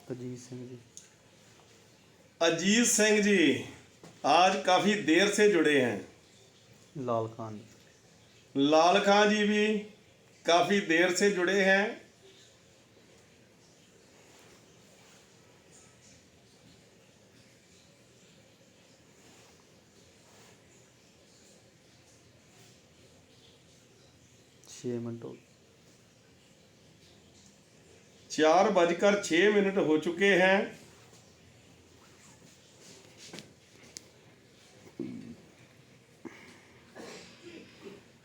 अजीत सिंह जी। अजीत सिंह जी आज काफ़ी देर से जुड़े हैं। लाल खान। लाल खान जी भी काफ़ी देर से जुड़े हैं। छः मिनट हो 4:06 हो चुके हैं।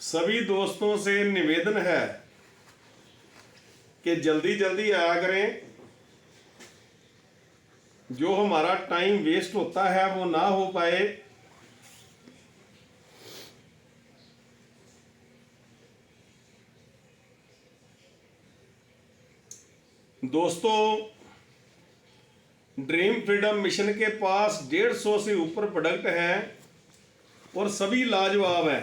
सभी दोस्तों से निवेदन है कि जल्दी जल्दी आया करें। जो हमारा टाइम वेस्ट होता है वो ना हो पाए। दोस्तों, ड्रीम फ्रीडम मिशन के पास 150 से ऊपर प्रोडक्ट हैं और सभी लाजवाब हैं।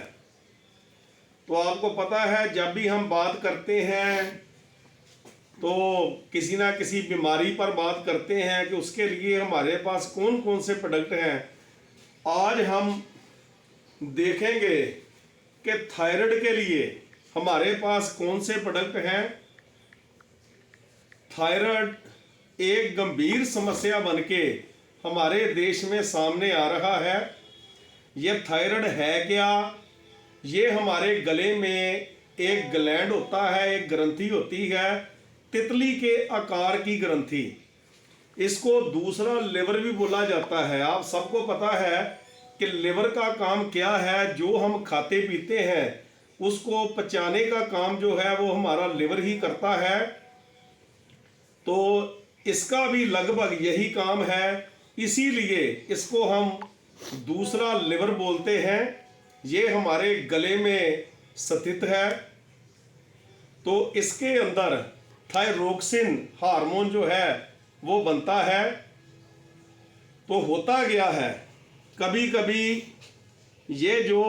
तो आपको पता है जब भी हम बात करते हैं तो किसी ना किसी बीमारी पर बात करते हैं कि उसके लिए हमारे पास कौन कौन से प्रोडक्ट हैं। आज हम देखेंगे कि थायराइड के लिए हमारे पास कौन से प्रोडक्ट हैं। थायराइड एक गंभीर समस्या बनके हमारे देश में सामने आ रहा है। यह थायराइड है क्या? ये हमारे गले में एक ग्लैंड होता है, एक ग्रंथि होती है, तितली के आकार की ग्रंथि। इसको दूसरा लिवर भी बोला जाता है। आप सबको पता है कि लिवर का काम क्या है। जो हम खाते पीते हैं उसको पचाने का काम जो है वो हमारा लिवर ही करता है। तो इसका भी लगभग यही काम है, इसीलिए इसको हम दूसरा लिवर बोलते हैं। ये हमारे गले में स्थित है। तो इसके अंदर थायरोक्सिन हार्मोन जो है वो बनता है। तो होता गया है कभी कभी ये जो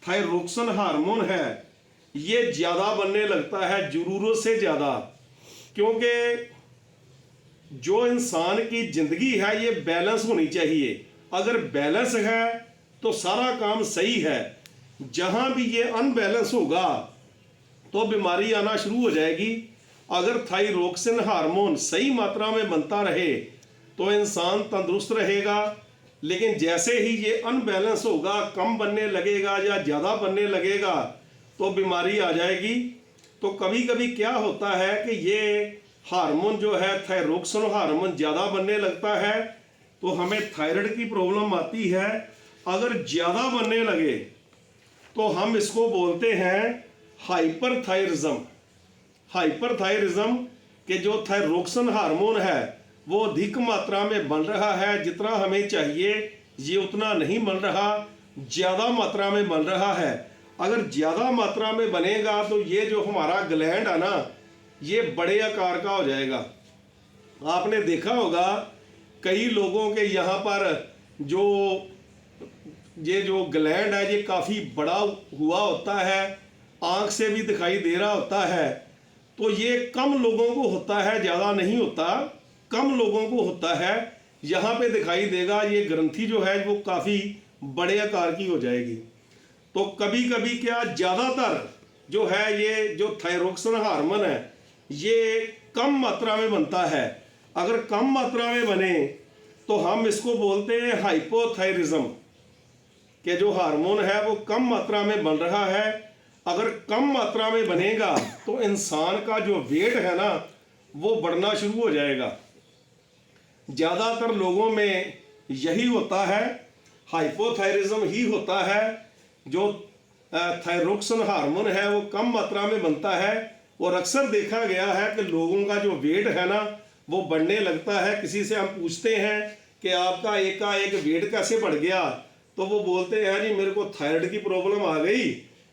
थायरोक्सिन हार्मोन है ये ज़्यादा बनने लगता है, ज़रूरत से ज़्यादा। क्योंकि जो इंसान की ज़िंदगी है ये बैलेंस होनी चाहिए। अगर बैलेंस है तो सारा काम सही है। जहाँ भी ये अनबैलेंस होगा तो बीमारी आना शुरू हो जाएगी। अगर थायरोक्सिन हार्मोन सही मात्रा में बनता रहे तो इंसान तंदुरुस्त रहेगा। लेकिन जैसे ही ये अनबैलेंस होगा, कम बनने लगेगा या ज़्यादा बनने लगेगा तो बीमारी आ जाएगी। तो कभी कभी क्या होता है कि ये हार्मोन जो है थायरोक्सिन हार्मोन ज़्यादा बनने लगता है तो हमें थायराइड की प्रॉब्लम आती है। अगर ज़्यादा बनने लगे तो हम इसको बोलते हैं हाइपरथायरिज्म। हाइपरथायरिज्म के जो थायरोक्सिन हार्मोन है वो अधिक मात्रा में बन रहा है। जितना हमें चाहिए ये उतना नहीं बन रहा, ज़्यादा मात्रा में बन रहा है। अगर ज़्यादा मात्रा में बनेगा तो ये जो हमारा ग्लैंड है ना ये बड़े आकार का हो जाएगा। आपने देखा होगा कई लोगों के यहाँ पर जो ये जो ग्लैंड है ये काफ़ी बड़ा हुआ होता है, आँख से भी दिखाई दे रहा होता है। तो ये कम लोगों को होता है, ज़्यादा नहीं होता, कम लोगों को होता है। यहाँ पे दिखाई देगा ये ग्रंथि जो है वो काफ़ी बड़े आकार की हो जाएगी। तो कभी कभी क्या ज़्यादातर जो है ये जो थायरोक्सिन हार्मोन है ये कम मात्रा में बनता है। अगर कम मात्रा में बने तो हम इसको बोलते हैं हाइपोथायरिज्म के जो हार्मोन है वो कम मात्रा में बन रहा है। अगर कम मात्रा में बनेगा तो इंसान का जो वेट है ना वो बढ़ना शुरू हो जाएगा। ज़्यादातर लोगों में यही होता है, हाइपोथायरिज्म ही होता है। जो थायरोक्सिन हार्मोन है वो कम मात्रा में बनता है और अक्सर देखा गया है कि लोगों का जो वेट है ना वो बढ़ने लगता है। किसी से हम पूछते हैं कि आपका एकाएक वेट कैसे बढ़ गया तो वो बोलते हैं जी मेरे को थायराइड की प्रॉब्लम आ गई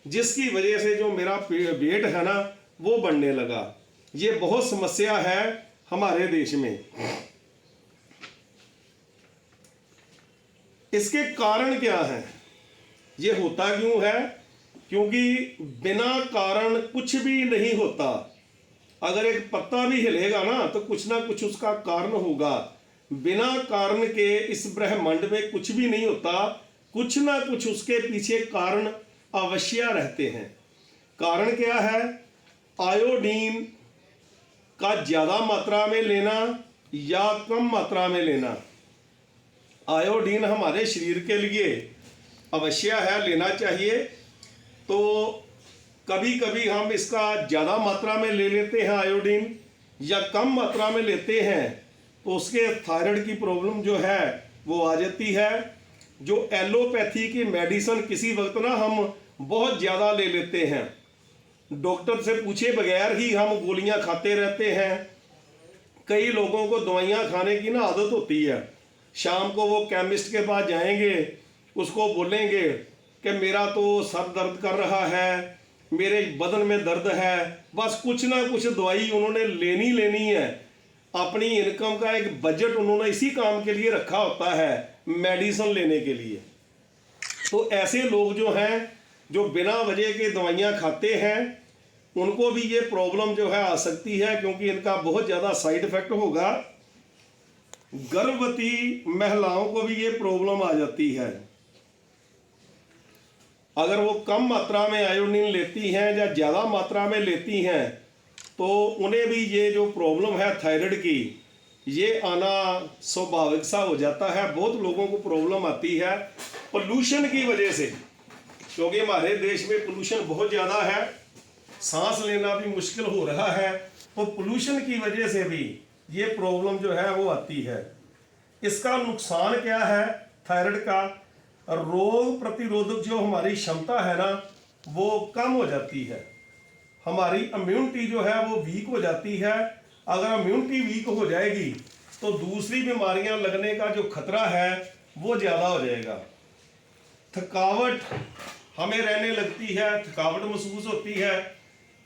जिसकी वजह से जो मेरा वेट है ना वो बढ़ने लगा। ये बहुत समस्या है हमारे देश में। इसके कारण क्या है? ये होता क्यों है? क्योंकि बिना कारण कुछ भी नहीं होता। अगर एक पत्ता भी हिलेगा ना कुछ उसका कारण होगा। बिना कारण के इस ब्रह्मांड में कुछ भी नहीं होता, कुछ ना कुछ उसके पीछे कारण अवश्य रहते हैं। कारण क्या है? आयोडीन का ज़्यादा मात्रा में लेना या कम मात्रा में लेना। आयोडीन हमारे शरीर के लिए अवश्य है, लेना चाहिए। तो कभी कभी हम इसका ज़्यादा मात्रा में ले लेते हैं आयोडीन, या कम मात्रा में लेते हैं, तो उसके थायराइड की प्रॉब्लम जो है वो आ जाती है। जो एलोपैथी की मेडिसिन किसी वक्त ना हम बहुत ज़्यादा ले लेते हैं, डॉक्टर से पूछे बगैर ही हम गोलियां खाते रहते हैं। कई लोगों को दवाइयां खाने की ना आदत होती है, शाम को वो केमिस्ट के पास जाएंगे, उसको बोलेंगे कि मेरा तो सर दर्द कर रहा है, मेरे बदन में दर्द है, बस कुछ ना कुछ दवाई उन्होंने लेनी है। अपनी इनकम का एक बजट उन्होंने इसी काम के लिए रखा होता है, मेडिसिन लेने के लिए। तो ऐसे लोग जो हैं, जो बिना वजह के दवाइयाँ खाते हैं, उनको भी ये प्रॉब्लम जो है आ सकती है, क्योंकि इनका बहुत ज़्यादा साइड इफेक्ट होगा। गर्भवती महिलाओं को भी ये प्रॉब्लम आ जाती है। अगर वो कम मात्रा में आयोडीन लेती हैं या ज़्यादा मात्रा में लेती हैं, तो उन्हें भी ये जो प्रॉब्लम है थायराइड की, ये आना स्वाभाविक सा हो जाता है। बहुत लोगों को प्रॉब्लम आती है पोल्यूशन की वजह से, क्योंकि हमारे देश में पोल्यूशन बहुत ज़्यादा है, सांस लेना भी मुश्किल हो रहा है। तो पोल्यूशन की वजह से भी ये प्रॉब्लम जो है वो आती है। इसका नुकसान क्या है थायराइड का? रोग प्रतिरोधक जो हमारी क्षमता है ना, वो कम हो जाती है। हमारी इम्यूनिटी जो है वो वीक हो जाती है। अगर इम्यूनिटी वीक हो जाएगी तो दूसरी बीमारियां लगने का जो खतरा है वो ज़्यादा हो जाएगा। थकावट हमें रहने लगती है, थकावट महसूस होती है,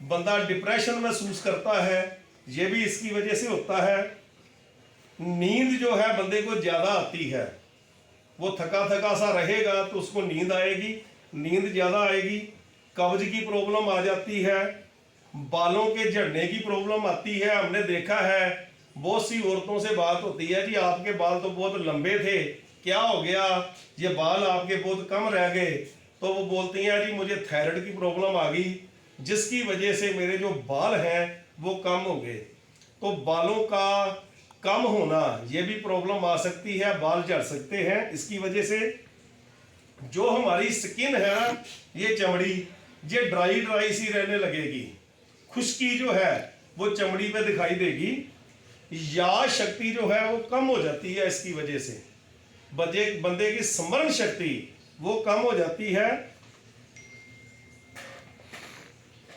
बंदा डिप्रेशन महसूस करता है, ये भी इसकी वजह से होता है। नींद जो है बंदे को ज़्यादा आती है, वो थका थका सा रहेगा तो उसको नींद आएगी, नींद ज़्यादा आएगी। कब्ज की प्रॉब्लम आ जाती है, बालों के झड़ने की प्रॉब्लम आती है। हमने देखा है बहुत सी औरतों से बात होती है, जी आपके बाल तो बहुत लंबे थे, क्या हो गया, ये बाल आपके बहुत कम रह गए। तो वो बोलती हैं जी मुझे थायराइड की प्रॉब्लम आ गई, जिसकी वजह से मेरे जो बाल हैं वो कम हो गए। तो बालों का कम होना ये भी प्रॉब्लम आ सकती है, बाल झड़ सकते हैं इसकी वजह से। जो हमारी स्किन है ना, ये चमड़ी, ये ड्राई सी रहने लगेगी, खुश्की जो है वो चमड़ी पे दिखाई देगी। याद शक्ति जो है वो कम हो जाती है इसकी वजह से। बंदे की स्मरण शक्ति वो कम हो जाती है।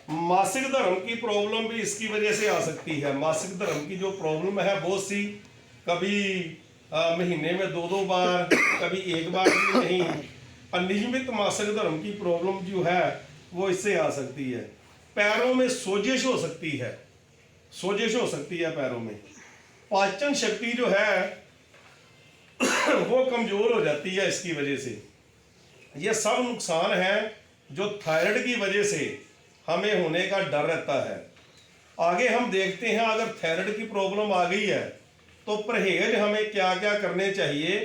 मासिक धर्म की प्रॉब्लम भी इसकी वजह से आ सकती है। मासिक धर्म की जो प्रॉब्लम है बहुत सी, कभी महीने में 2-2 बार, कभी 1 बार भी नहीं, अनियमित मासिक धर्म की प्रॉब्लम जो है वो इससे आ सकती है। पैरों में सोजिश हो सकती है, सोजिश हो सकती है पैरों में। पाचन शक्ति जो है वो कमजोर हो जाती है इसकी वजह से। ये सब नुकसान हैं जो थायराइड की वजह से हमें होने का डर रहता है। आगे हम देखते हैं, अगर थायराइड की प्रॉब्लम आ गई है तो परहेज हमें क्या क्या करने चाहिए,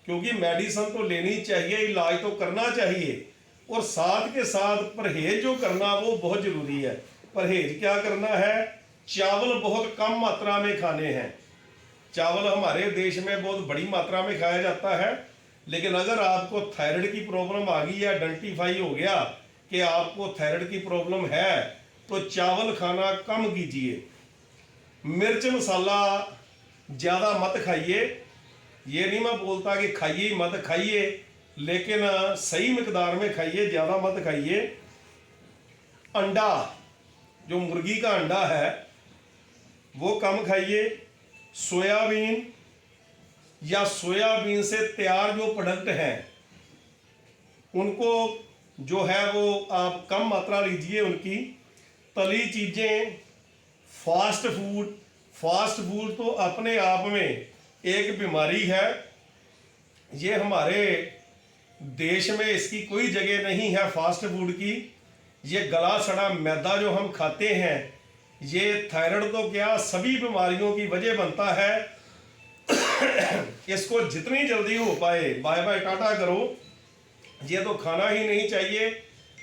क्योंकि मेडिसिन तो लेनी चाहिए, इलाज तो करना चाहिए, और साथ के साथ परहेज जो करना वो बहुत ज़रूरी है। परहेज क्या करना है? चावल बहुत कम मात्रा में खाने हैं। चावल हमारे देश में बहुत बड़ी मात्रा में खाया जाता है, लेकिन अगर आपको थायराइड की प्रॉब्लम आ गई है, आइडेंटिफाई हो गया कि आपको थायराइड की प्रॉब्लम है, तो चावल खाना कम कीजिए। मिर्च मसाला ज़्यादा मत खाइए। ये नहीं मैं बोलता कि खाइए मत खाइए, लेकिन सही मिकदार में खाइए, ज़्यादा मत खाइए। अंडा, जो मुर्गी का अंडा है वो कम खाइए। सोयाबीन या सोयाबीन से तैयार जो प्रोडक्ट हैं उनको जो है वो आप कम मात्रा लीजिए उनकी। तली चीज़ें, फास्ट फूड तो अपने आप में एक बीमारी है। ये हमारे देश में इसकी कोई जगह नहीं है फास्ट फूड की। ये गला सड़ा मैदा जो हम खाते हैं, ये थायराइड तो क्या सभी बीमारियों की वजह बनता है। इसको जितनी जल्दी हो पाए बाय बाय टाटा करो। ये तो खाना ही नहीं चाहिए,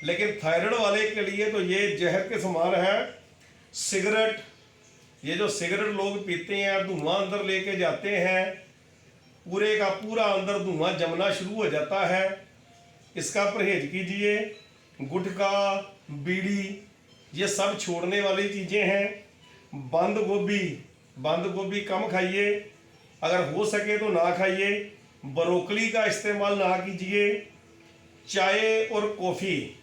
लेकिन थायराइड वाले के लिए तो ये जहर के समान है। सिगरेट, ये जो सिगरेट लोग पीते हैं, धुआं अंदर लेके जाते हैं, पूरे का पूरा अंदर धुआं जमना शुरू हो जाता है। इसका परहेज कीजिए। गुटखा, बीड़ी, ये सब छोड़ने वाली चीज़ें हैं। बंद गोभी कम खाइए, अगर हो सके तो ना खाइए। ब्रोकली का इस्तेमाल ना कीजिए। चाय और कॉफ़ी,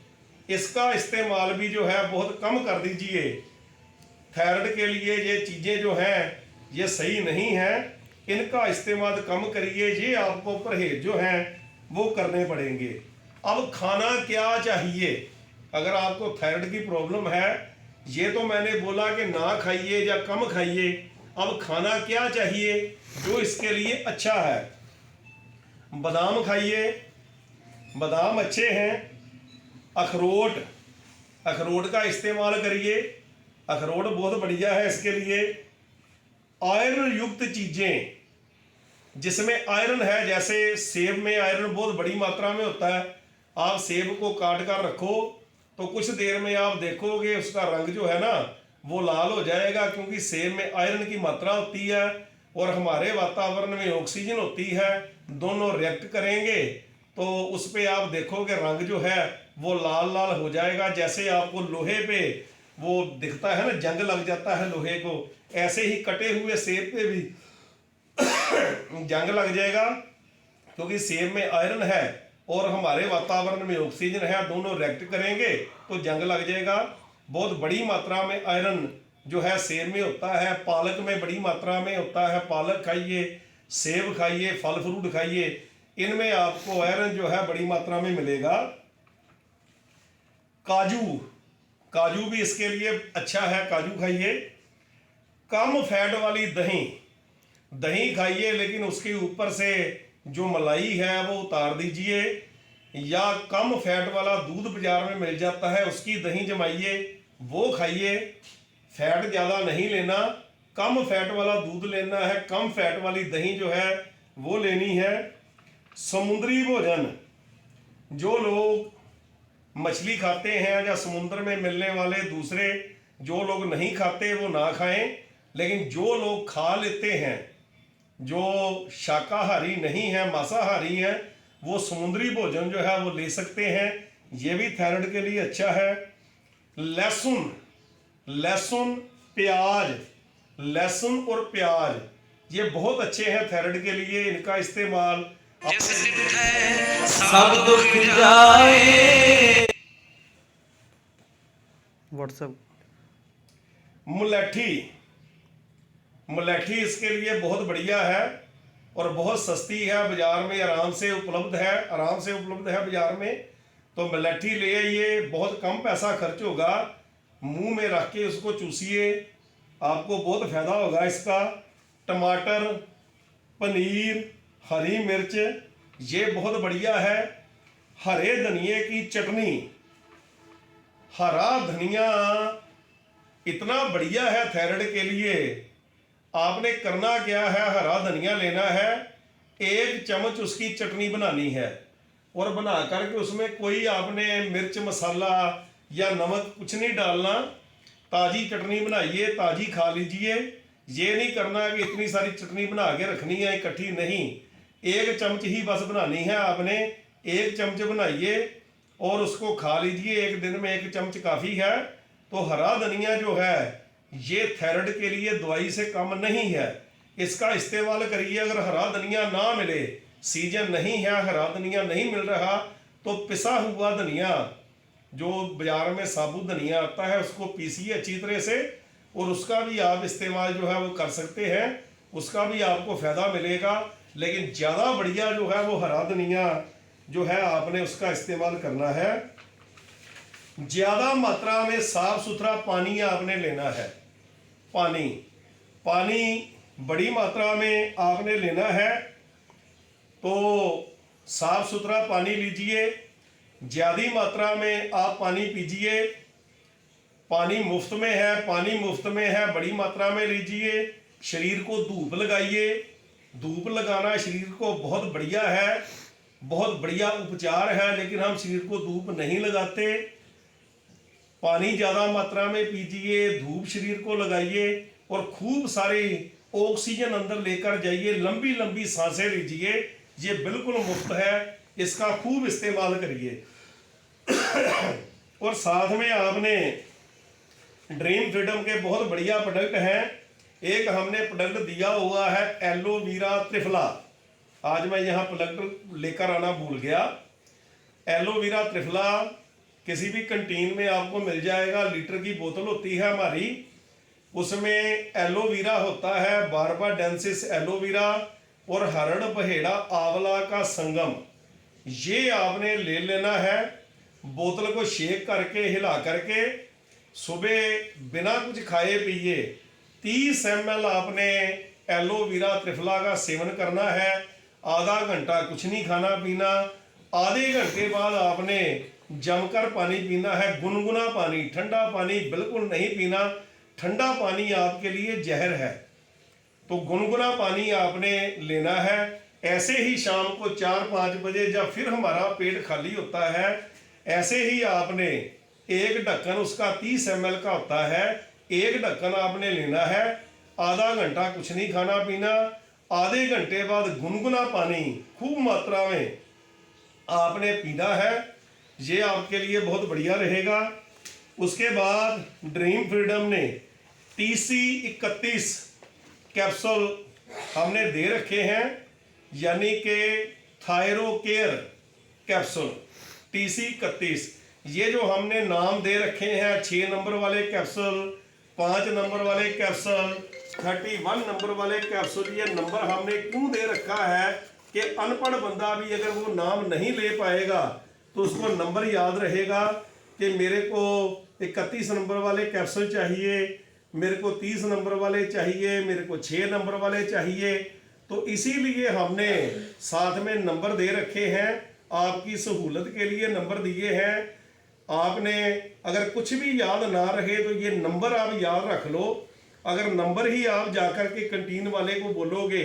इसका इस्तेमाल भी जो है बहुत कम कर दीजिए। थायराइड के लिए ये चीज़ें जो हैं ये सही नहीं हैं, इनका इस्तेमाल कम करिए। ये आपको परहेज जो हैं वो करने पड़ेंगे। अब खाना क्या चाहिए अगर आपको थायराइड की प्रॉब्लम है? ये तो मैंने बोला कि ना खाइए या कम खाइए। अब खाना क्या चाहिए जो इसके लिए अच्छा है? बादाम खाइए, बादाम अच्छे हैं। अखरोट का इस्तेमाल करिए, अखरोट बहुत बढ़िया है इसके लिए। आयरन युक्त चीज़ें जिसमें आयरन है, जैसे सेब में आयरन बहुत बड़ी मात्रा में होता है। आप सेब को काट कर रखो तो कुछ देर में आप देखोगे उसका रंग जो है ना वो लाल हो जाएगा, क्योंकि सेब में आयरन की मात्रा होती है और हमारे वातावरण में ऑक्सीजन होती है। दोनों रिएक्ट करेंगे तो उस पर आप देखोगे रंग जो है वो लाल लाल हो जाएगा। जैसे आपको लोहे पे वो दिखता है ना, जंग लग जाता है लोहे को, ऐसे ही कटे हुए सेब पे भी जंग लग जाएगा, क्योंकि सेब में आयरन है और हमारे वातावरण में ऑक्सीजन है। दोनों रिएक्ट करेंगे तो जंग लग जाएगा। बहुत बड़ी मात्रा में आयरन जो है सेब में होता है। पालक में बड़ी मात्रा में होता है। पालक खाइए, सेब खाइए, फल फ्रूट खाइए, इनमें आपको आयरन जो है बड़ी मात्रा में मिलेगा। काजू भी इसके लिए अच्छा है, काजू खाइए। कम फैट वाली दही खाइए, लेकिन उसके ऊपर से जो मलाई है वो उतार दीजिए। या कम फैट वाला दूध बाजार में मिल जाता है, उसकी दही जमाइए, वो खाइए। फैट ज़्यादा नहीं लेना, कम फैट वाला दूध लेना है, कम फैट वाली दही जो है वो लेनी है। समुद्री भोजन, जो लोग मछली खाते हैं या समुद्र में मिलने वाले दूसरे जो लोग नहीं खाते वो ना खाएं, लेकिन जो लोग खा लेते हैं, जो शाकाहारी नहीं है, मांसाहारी है, वो समुद्री भोजन जो है वो ले सकते हैं। ये भी थायराइड के लिए अच्छा है। लहसुन और प्याज ये बहुत अच्छे हैं थायराइड के लिए। इनका इस्तेमाल सब दुख जाए। व्हाट्सएप। मुलैठी इसके लिए बहुत बढ़िया है और बहुत सस्ती है, बाजार में आराम से उपलब्ध है बाजार में। तो मुलैठी ले आइए, बहुत कम पैसा खर्च होगा। मुंह में रख के उसको चूसिए, आपको बहुत फायदा होगा इसका। टमाटर, पनीर, हरी मिर्च ये बहुत बढ़िया है। हरे धनिए की चटनी, हरा धनिया इतना बढ़िया है थायराइड के लिए। आपने करना क्या है, हरा धनिया लेना है, 1 चम्मच उसकी चटनी बनानी है और बना करके उसमें कोई आपने मिर्च मसाला या नमक कुछ नहीं डालना। ताज़ी चटनी बनाइए, ताज़ी खा लीजिए। ये नहीं करना कि इतनी सारी चटनी बना के रखनी है इकट्ठी, नहीं, 1 चम्मच ही बस बनानी है आपने। 1 चम्मच बनाइए और उसको खा लीजिए। एक दिन में 1 चम्मच काफ़ी है। तो हरा धनिया जो है ये थायराइड के लिए दवाई से कम नहीं है, इसका इस्तेमाल करिए। अगर हरा धनिया ना मिले, सीजन नहीं है, हरा धनिया नहीं मिल रहा, तो पिसा हुआ धनिया जो बाजार में साबुत धनिया आता है उसको पीसिए अच्छी तरह से और उसका भी आप इस्तेमाल जो है वो कर सकते हैं। उसका भी आपको फ़ायदा मिलेगा। लेकिन ज़्यादा बढ़िया जो है वो हरा धनिया जो है आपने उसका इस्तेमाल करना है। ज़्यादा मात्रा में साफ सुथरा पानी आपने लेना है। पानी बड़ी मात्रा में आपने लेना है। तो साफ सुथरा पानी लीजिए, ज़्यादा मात्रा में आप पानी पीजिए। पानी मुफ्त में है, पानी मुफ्त में है, बड़ी मात्रा में लीजिए। शरीर को धूप लगाइए। धूप लगाना शरीर को बहुत बढ़िया है, बहुत बढ़िया उपचार है, लेकिन हम शरीर को धूप नहीं लगाते। पानी ज़्यादा मात्रा में पीजिए, धूप शरीर को लगाइए और खूब सारी ऑक्सीजन अंदर लेकर जाइए, लंबी लंबी सांसें लीजिए। ये बिल्कुल मुफ्त है, इसका खूब इस्तेमाल करिए। और साथ में आपने ड्रीम फ्रीडम के बहुत बढ़िया प्रोडक्ट हैं। एक हमने प्रोडक्ट दिया हुआ है एलोवेरा त्रिफला। आज मैं यहाँ प्रोडक्ट लेकर आना भूल गया। एलोवेरा त्रिफला किसी भी कंटीन में आपको मिल जाएगा। लीटर की बोतल होती है हमारी, उसमें एलोवेरा होता है, बारबाडेंसिस एलोवेरा और हरड़ पहेड़ा आंवला का संगम। ये आपने ले लेना है। बोतल को शेक करके हिला करके सुबह बिना कुछ खाए पिए 30 ml आपने एलोवेरा त्रिफला का सेवन करना है। आधा घंटा कुछ नहीं खाना पीना। आधे घंटे बाद आपने जमकर पानी पीना है, गुनगुना पानी। ठंडा पानी बिल्कुल नहीं पीना, ठंडा पानी आपके लिए जहर है। तो गुनगुना पानी आपने लेना है। ऐसे ही शाम को 4-5 बजे जब फिर हमारा पेट खाली होता है, ऐसे ही आपने एक ढक्कन, उसका 30 ml का होता है, एक ढक्कन आपने लेना है। आधा घंटा कुछ नहीं खाना पीना। आधे घंटे बाद गुनगुना पानी खूब मात्रा में आपने पीना है। ये आपके लिए बहुत बढ़िया रहेगा। उसके बाद ड्रीम फ्रीडम ने TC31 कैप्सूल हमने दे रखे हैं, यानी कि थायरो केयर कैप्सूल TC31। ये जो हमने नाम दे रखे हैं, 6 नंबर वाले कैप्सूल, 5 नंबर वाले कैप्सूल, 31 नंबर वाले कैप्सूल, ये नंबर हमने क्यों दे रखा है कि अनपढ़ बंदा भी अगर वो नाम नहीं ले पाएगा तो उसको नंबर याद रहेगा कि मेरे को 31 नंबर वाले कैप्सूल चाहिए, मेरे को 30 नंबर वाले चाहिए, मेरे को 6 नंबर वाले चाहिए। तो इसीलिए हमने साथ में नंबर दे रखे हैं, आपकी सहूलत के लिए नंबर दिए हैं। आपने अगर कुछ भी याद ना रहे तो ये नंबर आप याद रख लो। अगर नंबर ही आप जाकर के कंटीन वाले को बोलोगे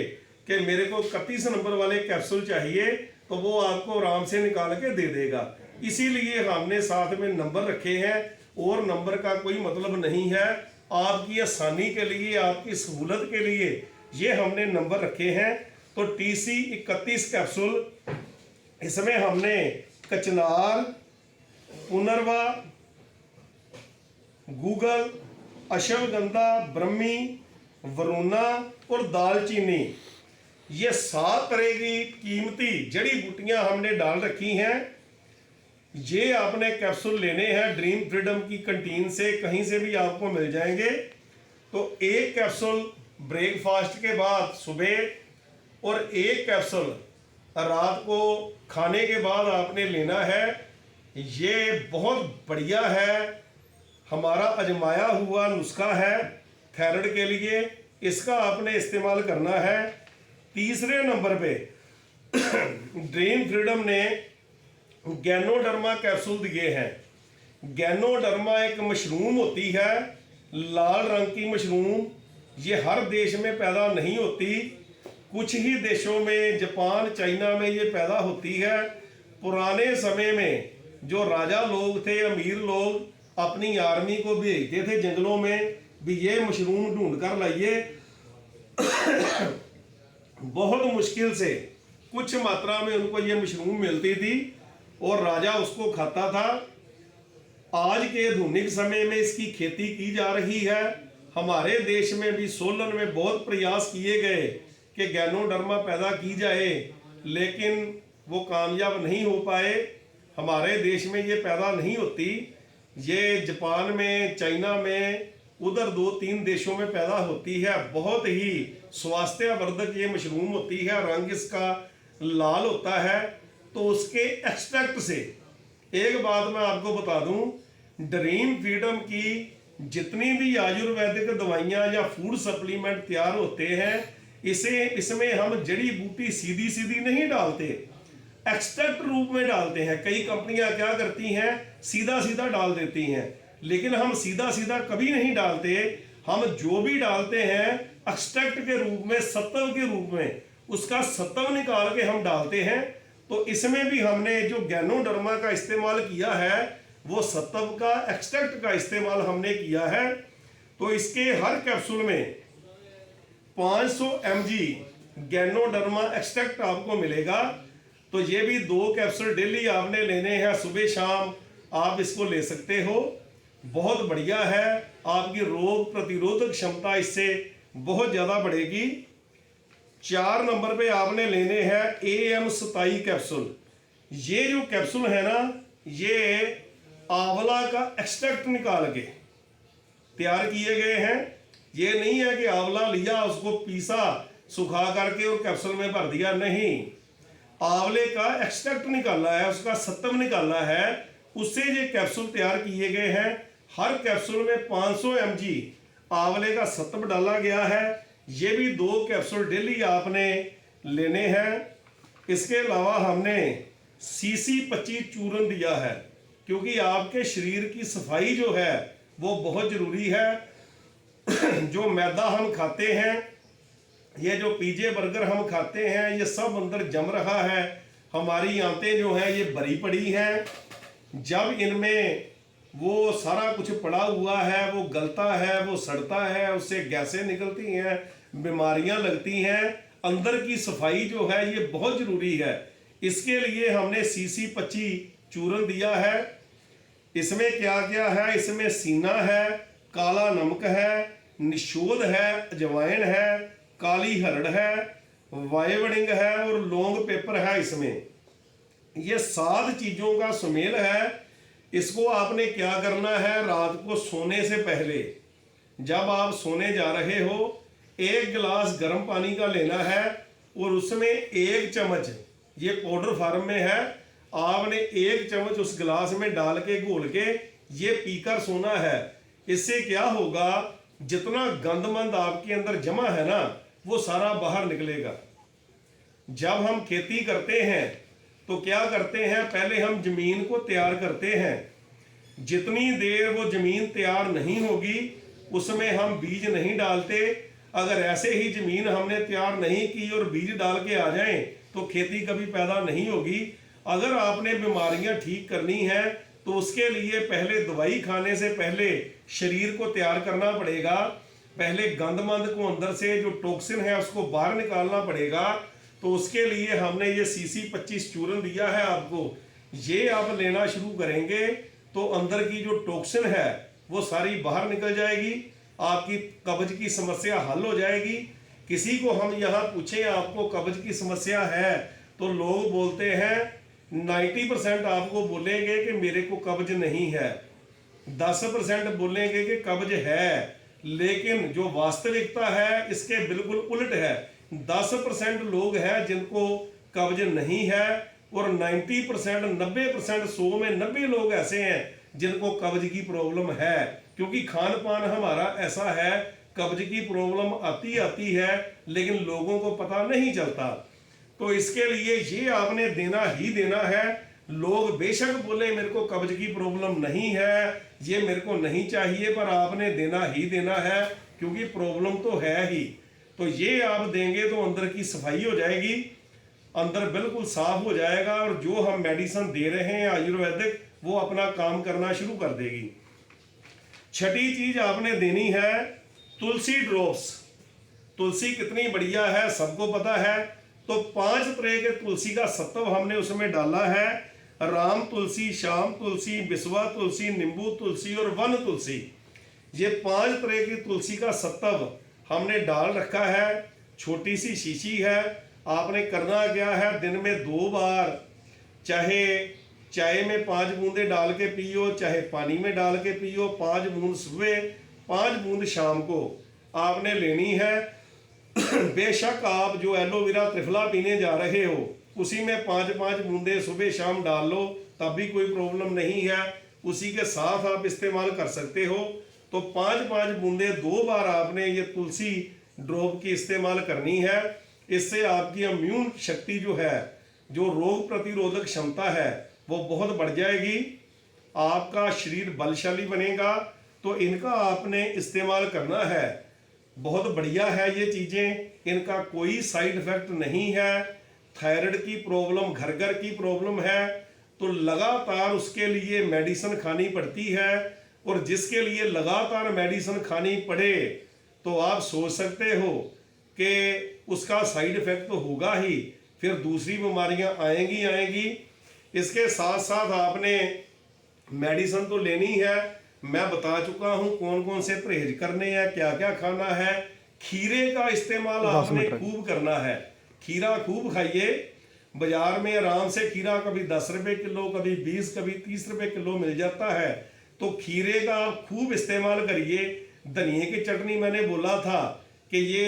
कि मेरे को 31 नंबर वाले कैप्सूल चाहिए, तो वो आपको आराम से निकाल के दे देगा। इसीलिए हमने साथ में नंबर रखे हैं, और नंबर का कोई मतलब नहीं है। आपकी आसानी के लिए, आपकी सहूलत के लिए ये हमने नंबर रखे हैं। तो TC31 कैप्सूल, इसमें हमने कचनार, पुनर्वा, गूगल, अश्वगंधा, ब्रह्मी, वरुणा और दालचीनी, ये 7 तरह की कीमती जड़ी बूटियां हमने डाल रखी हैं। ये आपने कैप्सूल लेने हैं ड्रीम फ्रीडम की कंटीन से, कहीं से भी आपको मिल जाएंगे। तो एक कैप्सूल ब्रेकफास्ट के बाद सुबह, और एक कैप्सूल रात को खाने के बाद आपने लेना है। ये बहुत बढ़िया है, हमारा आजमाया हुआ नुस्खा है थायराइड के लिए। इसका आपने इस्तेमाल करना है। तीसरे नंबर पे ड्रीम फ्रीडम ने गैनोडर्मा कैप्सूल दिए हैं। गैनोडर्मा एक मशरूम होती है, लाल रंग की मशरूम। ये हर देश में पैदा नहीं होती, कुछ ही देशों में, जापान, चाइना में ये पैदा होती है। पुराने समय में जो राजा लोग थे, अमीर लोग, अपनी आर्मी को भेजते थे जंगलों में भी ये मशरूम ढूंढ कर लाइए। बहुत मुश्किल से कुछ मात्रा में उनको ये मशरूम मिलती थी और राजा उसको खाता था। आज के आधुनिक समय में इसकी खेती की जा रही है। हमारे देश में भी सोलन में बहुत प्रयास किए गए कि गैनोडर्मा पैदा की जाए, लेकिन वो कामयाब नहीं हो पाए। हमारे देश में ये पैदा नहीं होती। ये जापान में, चाइना में, उधर 2-3 देशों में पैदा होती है। बहुत ही स्वास्थ्यवर्धक ये मशरूम होती है, रंग इसका लाल होता है। तो उसके एक्सट्रैक्ट से एक बात मैं आपको बता दूं, ड्रीम फ्रीडम की जितनी भी आयुर्वेदिक दवाइयां या फूड सप्लीमेंट तैयार होते हैं, इसमें हम जड़ी बूटी सीधी सीधी नहीं डालते, एक्सट्रैक्ट रूप में डालते हैं। कई कंपनियां क्या करती हैं, सीधा सीधा डाल देती हैं, लेकिन हम सीधा सीधा कभी नहीं डालते। हम जो भी डालते हैं एक्सट्रैक्ट के रूप में, सत्व के रूप में, उसका सत्व निकाल के हम डालते हैं। तो इसमें भी हमने जो गैनोडर्मा का इस्तेमाल किया है वो सत्व का एक्सट्रैक्ट का इस्तेमाल हमने किया है। तो इसके हर कैप्सूल में 500 mg गैनोडर्मा एक्सट्रैक्ट आपको मिलेगा। तो ये भी 2 कैप्सूल डेली आपने लेने हैं, सुबह शाम आप इसको ले सकते हो। बहुत बढ़िया है, आपकी रोग प्रतिरोधक क्षमता इससे बहुत ज़्यादा बढ़ेगी। 4 नंबर पे आपने लेने हैं AM 27 कैप्सूल। ये जो कैप्सूल है ना, ये आंवला का एक्सट्रैक्ट निकाल के तैयार किए गए हैं। ये नहीं है कि आंवला लिया, उसको पीसा, सुखा करके और कैप्सूल में भर दिया, नहीं। आंवले का एक्सट्रैक्ट निकाला है, उसका सत्व निकाला है, उससे ये कैप्सूल तैयार किए गए हैं। हर कैप्सूल में 500 mg आंवले का सत्व डाला गया है। ये भी 2 कैप्सूल डेली आपने लेने हैं। इसके अलावा हमने CC 25 चूर्ण दिया है, क्योंकि आपके शरीर की सफाई जो है वो बहुत ज़रूरी है। जो मैदा हम खाते हैं, ये जो पिज़्ज़े बर्गर हम खाते हैं, ये सब अंदर जम रहा है। हमारी आंतें जो हैं ये भरी पड़ी हैं। जब इनमें वो सारा कुछ पड़ा हुआ है, वो गलता है, वो सड़ता है, उससे गैसें निकलती हैं, बीमारियां लगती हैं। अंदर की सफाई जो है ये बहुत ज़रूरी है। इसके लिए हमने CC 25 चूर्ण दिया है। इसमें क्या क्या है? इसमें सीना है, काला नमक है, निशोध है, अजवाइन है, काली हरड़ है, वाइवडिंग है और लौंग पेपर है। इसमें ये 7 चीज़ों का सुमेल है। इसको आपने क्या करना है, रात को सोने से पहले जब आप सोने जा रहे हो 1 गिलास गर्म पानी का लेना है और उसमें 1 चम्मच, ये पाउडर फार्म में है, आपने 1 चम्मच उस गिलास में डाल के घोल के ये पीकर सोना है। इससे क्या होगा, जितना गंदमंद आपके अंदर जमा है ना वो सारा बाहर निकलेगा। जब हम खेती करते हैं तो क्या करते हैं, पहले हम जमीन को तैयार करते हैं। जितनी देर वो जमीन तैयार नहीं होगी उसमें हम बीज नहीं डालते। अगर ऐसे ही जमीन हमने तैयार नहीं की और बीज डाल के आ जाएं तो खेती कभी पैदा नहीं होगी। अगर आपने बीमारियां ठीक करनी है तो उसके लिए पहले दवाई खाने से पहले शरीर को तैयार करना पड़ेगा। पहले गंदमंद को अंदर से जो टॉक्सिन है उसको बाहर निकालना पड़ेगा। तो उसके लिए हमने ये CC 25 चूर्ण दिया है आपको। ये आप लेना शुरू करेंगे तो अंदर की जो टॉक्सिन है वो सारी बाहर निकल जाएगी, आपकी कब्ज की समस्या हल हो जाएगी। किसी को हम यहाँ पूछें आपको कब्ज की समस्या है तो लोग बोलते हैं 90% आपको बोलेंगे कि मेरे को कब्ज नहीं है, 10% बोलेंगे कि कब्ज है। लेकिन जो वास्तविकता है इसके बिल्कुल उलट है। 10% लोग हैं जिनको कब्ज नहीं है और 90% 90% 100 में 90 लोग ऐसे हैं जिनको कब्ज की प्रॉब्लम है। क्योंकि खान पान हमारा ऐसा है, कब्ज की प्रॉब्लम आती है लेकिन लोगों को पता नहीं चलता। तो इसके लिए ये आपने देना ही देना है। लोग बेशक बोले मेरे को कब्ज की प्रॉब्लम नहीं है, ये मेरे को नहीं चाहिए, पर आपने देना ही देना है क्योंकि प्रॉब्लम तो है ही। तो ये आप देंगे तो अंदर की सफाई हो जाएगी, अंदर बिल्कुल साफ हो जाएगा और जो हम मेडिसिन दे रहे हैं आयुर्वेदिक वो अपना काम करना शुरू कर देगी। छठी चीज आपने देनी है तुलसी ड्रॉप्स। तुलसी कितनी बढ़िया है सबको पता है। तो 5 तरह के तुलसी का सत्व हमने उसमें डाला है। राम तुलसी, श्याम तुलसी, बिस्वा तुलसी, नींबू तुलसी और वन तुलसी। ये 5 तरह की तुलसी का सत्व हमने डाल रखा है। छोटी सी शीशी है। आपने करना क्या है, दिन में 2 बार, चाहे चाय में 5 बूंदे डाल के पियो, चाहे पानी में डाल के पियो, 5 बूंद सुबह, 5 बूंद शाम को आपने लेनी है। बेशक आप जो एलोवेरा त्रिफला पीने जा रहे हो उसी में 5-5 बूंदे सुबह शाम डाल लो, तब भी कोई प्रॉब्लम नहीं है। उसी के साथ आप इस्तेमाल कर सकते हो। तो 5-5 बूंदे 2 बार आपने ये तुलसी ड्रॉप की इस्तेमाल करनी है। इससे आपकी इम्यून शक्ति जो है, जो रोग प्रतिरोधक क्षमता है वो बहुत बढ़ जाएगी। आपका शरीर बलशाली बनेगा। तो इनका आपने इस्तेमाल करना है। बहुत बढ़िया है ये चीज़ें, इनका कोई साइड इफेक्ट नहीं है। थायराइड की प्रॉब्लम घर घर की प्रॉब्लम है तो लगातार उसके लिए मेडिसिन खानी पड़ती है, और जिसके लिए लगातार मेडिसिन खानी पड़े तो आप सोच सकते हो कि उसका साइड इफेक्ट तो होगा ही, फिर दूसरी बीमारियां आएंगी आएंगी। इसके साथ साथ आपने मेडिसिन तो लेनी है। मैं बता चुका हूं कौन कौन से परहेज करने हैं, क्या क्या खाना है। खीरे का इस्तेमाल आपने खूब करना है। खीरा खूब खाइए। बाजार में आराम से खीरा कभी 10 रुपए किलो, कभी 20, कभी 30 रुपए किलो मिल जाता है। तो खीरे का आप खूब इस्तेमाल करिए। धनिए की चटनी मैंने बोला था कि ये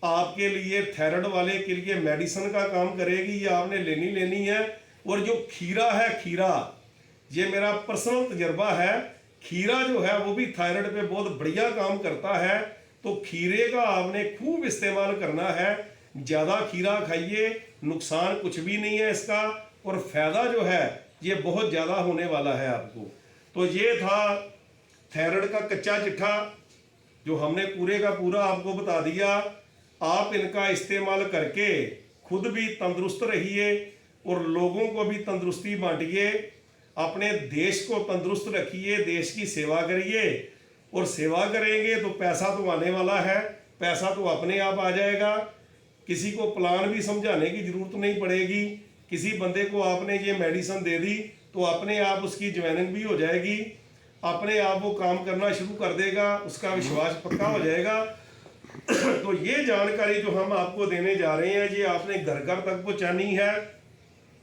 आपके लिए थायराइड वाले के लिए मेडिसिन का काम करेगी, ये आपने लेनी है। और जो खीरा है, खीरा ये मेरा पर्सनल तजर्बा है। खीरा जो है वो भी थायराइड पे बहुत बढ़िया काम करता है। तो खीरे का आपने खूब इस्तेमाल करना है। ज़्यादा खीरा खाइए, नुकसान कुछ भी नहीं है इसका, और फायदा जो है ये बहुत ज़्यादा होने वाला है आपको। तो ये था थायराइड का कच्चा चिट्ठा जो हमने पूरे का पूरा आपको बता दिया। आप इनका इस्तेमाल करके खुद भी तंदुरुस्त रहिए और लोगों को भी तंदुरुस्ती बांटिए। अपने देश को तंदुरुस्त रखिए, देश की सेवा करिए, और सेवा करेंगे तो पैसा तो आने वाला है, पैसा तो अपने आप आ जाएगा। किसी को प्लान भी समझाने की जरूरत नहीं पड़ेगी। किसी बंदे को आपने ये मेडिसिन दे दी तो अपने आप उसकी ज्वाइनिंग भी हो जाएगी, अपने आप वो काम करना शुरू कर देगा, उसका विश्वास पक्का हो जाएगा। तो ये जानकारी जो हम आपको देने जा रहे हैं ये आपने घर घर तक पहुँचानी है।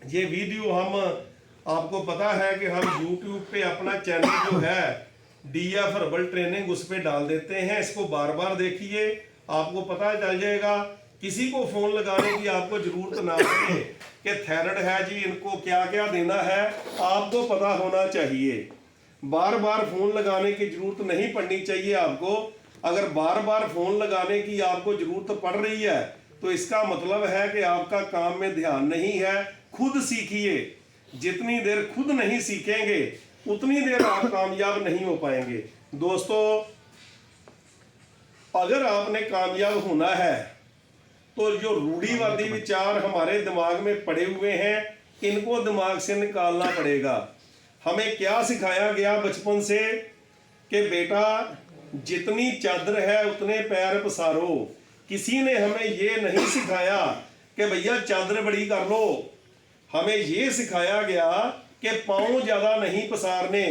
ये वीडियो हम आपको पता है कि हम YouTube पे अपना चैनल जो है DF हर्बल ट्रेनिंग उस पर डाल देते हैं। इसको बार बार देखिए, आपको पता चल जाएगा। किसी को फोन लगाने की आपको जरूरत ना पड़े कि थायराइड है जी, इनको क्या क्या देना है, आपको पता होना चाहिए। बार बार फोन लगाने की जरूरत नहीं पड़नी चाहिए आपको। अगर बार बार फोन लगाने की आपको जरूरत पड़ रही है तो इसका मतलब है कि आपका काम में ध्यान नहीं है। खुद सीखिए। जितनी देर खुद नहीं सीखेंगे उतनी देर आप कामयाब नहीं हो पाएंगे। दोस्तों, अगर आपने कामयाब होना है तो जो रूढ़िवादी विचार हमारे दिमाग में पड़े हुए हैं इनको दिमाग से निकालना पड़ेगा। हमें क्या सिखाया गया बचपन से कि बेटा जितनी चादर है उतने पैर पसारो। किसी ने हमें ये नहीं सिखाया कि भैया चादर बड़ी कर लो। हमें ये सिखाया गया कि पाँव ज्यादा नहीं पसारने।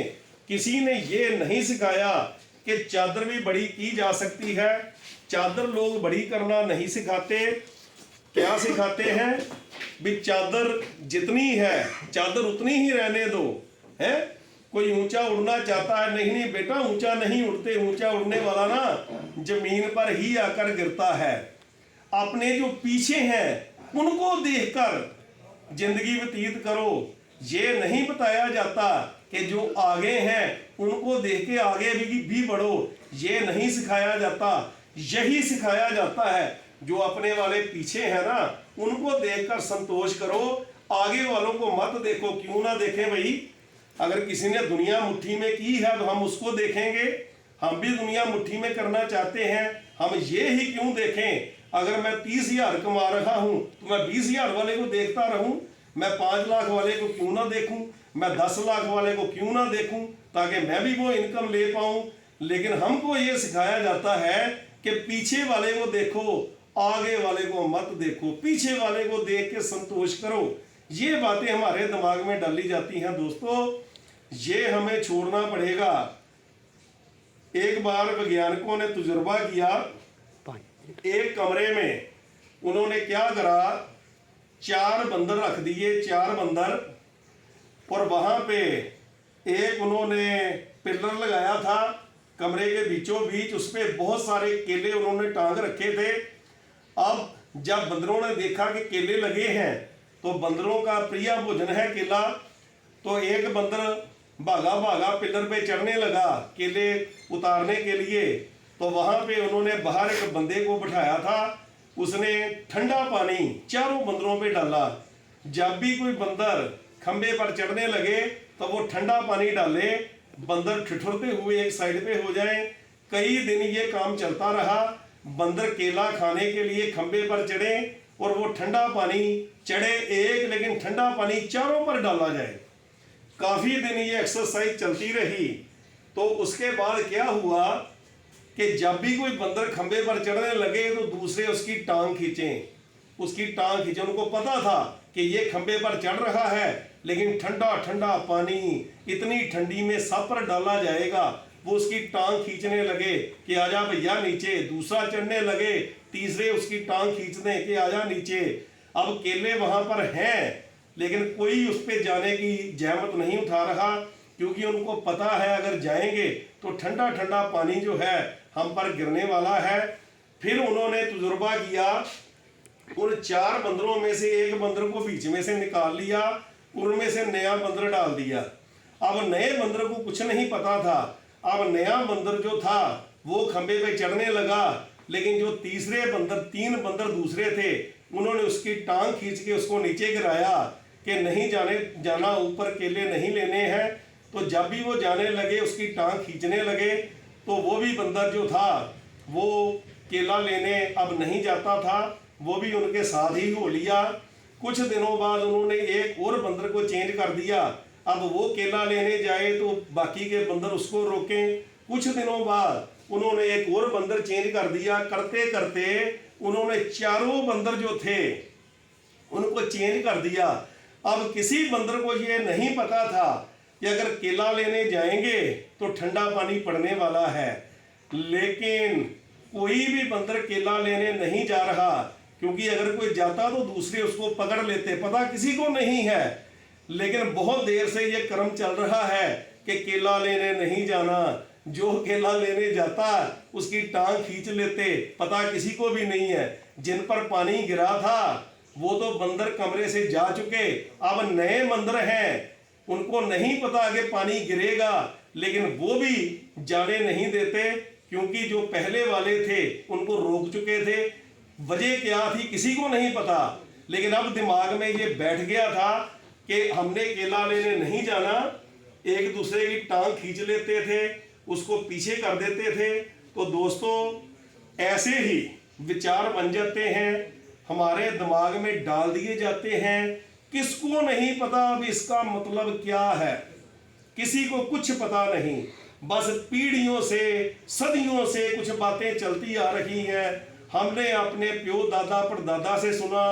किसी ने ये नहीं सिखाया कि चादर भी बड़ी की जा सकती है। चादर लोग बड़ी करना नहीं सिखाते। क्या सिखाते हैं? भी चादर जितनी है चादर उतनी ही रहने दो। है कोई ऊंचा उड़ना चाहता है, नहीं नहीं बेटा ऊंचा नहीं उड़ते, ऊंचा उड़ने वाला ना जमीन पर ही आकर गिरता है। अपने जो पीछे हैं उनको देखकर जिंदगी व्यतीत करो। ये नहीं बताया जाता कि जो आगे हैं उनको देख के आगे भी बढ़ो, ये नहीं सिखाया जाता। यही सिखाया जाता है जो अपने वाले पीछे है ना उनको देखकर संतोष करो, आगे वालों को मत देखो। क्यों ना देखें भाई? अगर किसी ने दुनिया मुट्ठी में की है तो हम उसको देखेंगे। हम भी दुनिया मुट्ठी में करना चाहते हैं, हम ये ही क्यों देखें? अगर मैं 30,000 कमा रहा हूं तो मैं 20,000 वाले को देखता रहूं? मैं 5 लाख वाले को क्यों ना देखूं? मैं 10 लाख वाले को क्यों ना देखूं, ताकि मैं भी वो इनकम ले पाऊं? लेकिन हमको ये सिखाया जाता है कि पीछे वाले को देखो, आगे वाले को मत देखो, पीछे वाले को देख के संतोष करो। ये बातें हमारे दिमाग में डाली जाती हैं। दोस्तों, ये हमें छोड़ना पड़ेगा। एक बार वैज्ञानिकों ने तजुर्बा किया। एक कमरे में उन्होंने क्या करा, 4 बंदर रख दिए, 4 बंदर, और वहां पे एक उन्होंने पिलर लगाया था कमरे के बीचों बीच, उस पे बहुत सारे केले उन्होंने टांग रखे थे। अब जब बंदरों ने देखा कि केले लगे हैं, तो बंदरों का प्रिय भोजन है केला, तो एक बंदर भागा भागा पिलर पे चढ़ने लगा केले उतारने के लिए। तो वहां पे उन्होंने बाहर एक बंदे को बिठाया था, उसने ठंडा पानी चारों बंदरों पे डाला। जब भी कोई बंदर खंबे पर चढ़ने लगे तो वो ठंडा पानी डाले, बंदर ठिठुरते हुए एक साइड पे हो जाए। कई दिन ये काम चलता रहा। बंदर केला खाने के लिए खंबे पर चढ़े और वो ठंडा पानी चढ़े एक, लेकिन ठंडा पानी चारों पर डाला जाए। काफी दिन ये एक्सरसाइज चलती रही। तो उसके बाद क्या हुआ कि जब भी कोई बंदर खंबे पर चढ़ने लगे तो दूसरे उसकी टांग खींचें, उसकी टांग खींचे। उनको पता था कि ये खंबे पर चढ़ रहा है, लेकिन ठंडा ठंडा पानी इतनी ठंडी में सब पर डाला जाएगा। वो उसकी टांग खींचने लगे कि आजा भैया नीचे। दूसरा चढ़ने लगे, तीसरे उसकी टांग खींच दें कि आजा नीचे। अब केले वहां पर हैं, लेकिन कोई उस पर जाने की जहमत नहीं उठा रहा, क्योंकि उनको पता है अगर जाएंगे तो ठंडा ठंडा पानी जो है हम पर गिरने वाला है। फिर उन्होंने तजुर्बा किया, उन 4 बंदरों में से एक बंदर को बीच में से निकाल लिया, उनमें से नया बंदर डाल दिया। अब नए बंदर को कुछ नहीं पता था। अब नया बंदर जो था वो खंबे पे चढ़ने लगा, लेकिन जो तीसरे बंदर, 3 बंदर दूसरे थे, उन्होंने उसकी टांग खींच के उसको नीचे गिराया कि नहीं जाना, ऊपर केले नहीं लेने हैं। तो जब भी वो जाने लगे, उसकी टांग खींचने लगे, तो वो भी बंदर जो था वो केला लेने अब नहीं जाता था, वो भी उनके साथ ही हो लिया। कुछ दिनों बाद उन्होंने एक और बंदर को चेंज कर दिया। अब वो केला लेने जाए तो बाकी के बंदर उसको रोकें। कुछ दिनों बाद उन्होंने एक और बंदर चेंज कर दिया। करते करते उन्होंने 4 बंदर जो थे उनको चेंज कर दिया। अब किसी बंदर को ये नहीं पता था कि अगर केला लेने जाएंगे तो ठंडा पानी पड़ने वाला है, लेकिन कोई भी बंदर केला लेने नहीं जा रहा, क्योंकि अगर कोई जाता तो दूसरे उसको पकड़ लेते। पता किसी को नहीं है, लेकिन बहुत देर से ये क्रम चल रहा है कि केला लेने नहीं जाना। जो केला लेने जाता उसकी टांग खींच लेते, पता किसी को भी नहीं है। जिन पर पानी गिरा था वो तो बंदर कमरे से जा चुके, अब नए बंदर हैं, उनको नहीं पता कि पानी गिरेगा, लेकिन वो भी जाने नहीं देते, क्योंकि जो पहले वाले थे उनको रोक चुके थे। वजह क्या थी किसी को नहीं पता, लेकिन अब दिमाग में ये बैठ गया था कि हमने केला लेने नहीं जाना। एक दूसरे की टांग खींच लेते थे, उसको पीछे कर देते थे। तो दोस्तों ऐसे ही विचार बन जाते हैं, हमारे दिमाग में डाल दिए जाते हैं। किसको नहीं पता अब इसका मतलब क्या है, किसी को कुछ पता नहीं। बस पीढ़ियों से, सदियों से कुछ बातें चलती आ रही हैं। हमने अपने प्यो दादा परदादा से सुना,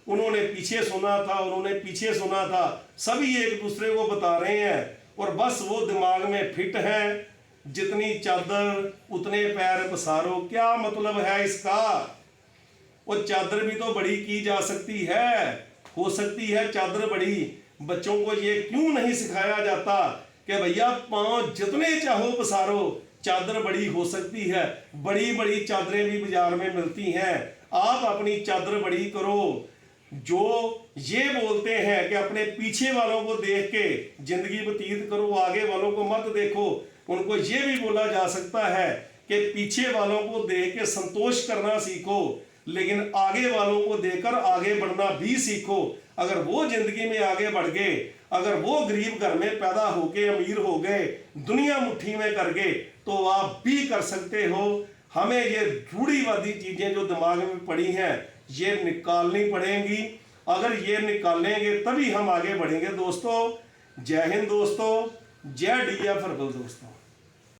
उन्होंने पीछे सुना था, उन्होंने पीछे सुना था, सभी एक दूसरे को बता रहे हैं, और बस वो दिमाग में फिट है। जितनी चादर उतने पैर पसारो, क्या मतलब है इसका? वो चादर भी तो बड़ी की जा सकती है, हो सकती है चादर बड़ी। बच्चों को ये क्यों नहीं सिखाया जाता कि भैया पांव जितने चाहो पसारो, चादर बड़ी हो सकती है। बड़ी बड़ी चादरें भी बाजार में मिलती हैं, आप अपनी चादर बड़ी करो। जो ये बोलते हैं कि अपने पीछे वालों को देख के जिंदगी व्यतीत करो, आगे वालों को मत देखो, उनको ये भी बोला जा सकता है कि पीछे वालों को देख के संतोष करना सीखो, लेकिन आगे वालों को देखकर आगे बढ़ना भी सीखो। अगर वो जिंदगी में आगे बढ़ गए, अगर वो गरीब घर में पैदा होके अमीर हो गए, दुनिया मुट्ठी में कर गए, तो आप भी कर सकते हो। हमें ये रूढ़िवादी चीजें जो दिमाग में पड़ी हैं ये निकालनी पड़ेंगी। अगर ये निकालेंगे तभी हम आगे बढ़ेंगे दोस्तों। जय हिंद दोस्तों, जय DF हर्बल दोस्तों।